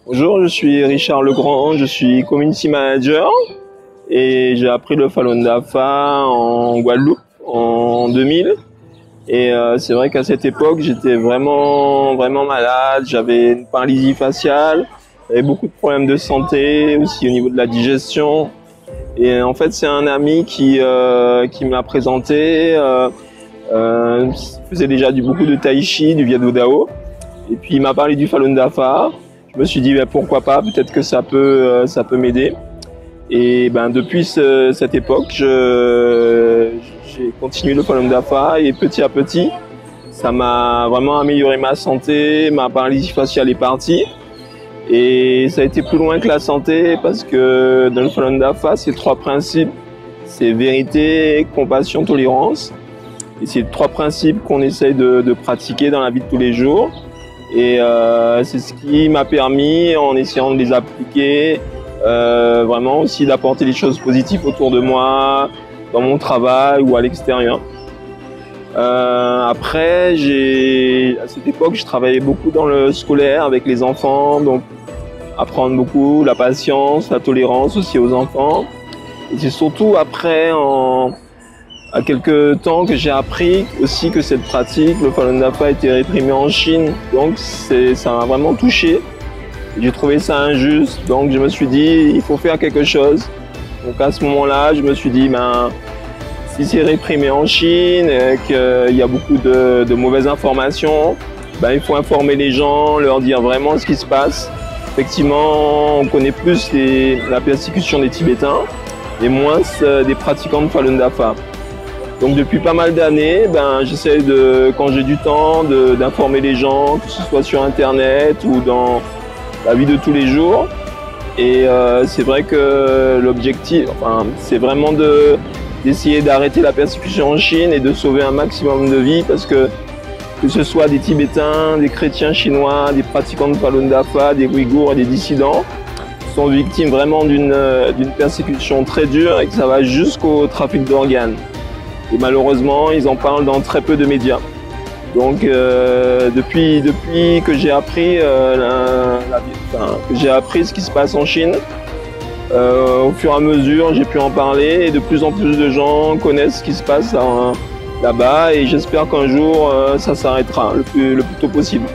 Bonjour, je suis Richard Legrand, je suis community manager et j'ai appris le Falun Dafa en Guadeloupe en 2000. Et c'est vrai qu'à cette époque, j'étais vraiment malade, j'avais une paralysie faciale, j'avais beaucoup de problèmes de santé, aussi au niveau de la digestion. Et en fait, c'est un ami qui me l'a présenté, faisait déjà beaucoup de tai chi, du Viet Vo Dao. Et puis il m'a parlé du Falun Dafa. Je me suis dit pourquoi pas, peut-être que ça peut m'aider. Et depuis cette époque, j'ai continué le Falun Dafa et petit à petit, ça m'a vraiment amélioré ma santé, ma paralysie faciale est partie. Et ça a été plus loin que la santé parce que dans le Falun Dafa, c'est 3 principes. C'est vérité, compassion, tolérance. Et c'est 3 principes qu'on essaye de pratiquer dans la vie de tous les jours. Et c'est ce qui m'a permis, en essayant de les appliquer, vraiment aussi d'apporter des choses positives autour de moi, dans mon travail ou à l'extérieur. Après, à cette époque, je travaillais beaucoup dans le scolaire avec les enfants, donc apprendre beaucoup, la patience, la tolérance aussi aux enfants. Et c'est surtout après, à quelques temps, que j'ai appris aussi que cette pratique, le Falun Dafa, a été réprimée en Chine. Donc ça m'a vraiment touché. J'ai trouvé ça injuste, donc je me suis dit, il faut faire quelque chose. Donc à ce moment-là, je me suis dit, si c'est réprimé en Chine, qu'il y a beaucoup de mauvaises informations, il faut informer les gens, leur dire vraiment ce qui se passe. Effectivement, on connaît plus la persécution des Tibétains et moins des pratiquants de Falun Dafa. Donc depuis pas mal d'années, j'essaie quand j'ai du temps, d'informer les gens, que ce soit sur Internet ou dans la vie de tous les jours. Et c'est vrai que l'objectif, c'est vraiment d'essayer d'arrêter la persécution en Chine et de sauver un maximum de vies parce que ce soit des Tibétains, des chrétiens chinois, des pratiquants de Falun Dafa, des Ouïghours et des dissidents, sont victimes vraiment d'une persécution très dure et que ça va jusqu'au trafic d'organes. Et malheureusement, ils en parlent dans très peu de médias. Donc depuis que j'ai appris, ce qui se passe en Chine, au fur et à mesure, j'ai pu en parler et de plus en plus de gens connaissent ce qui se passe là-bas et j'espère qu'un jour, ça s'arrêtera le plus tôt possible.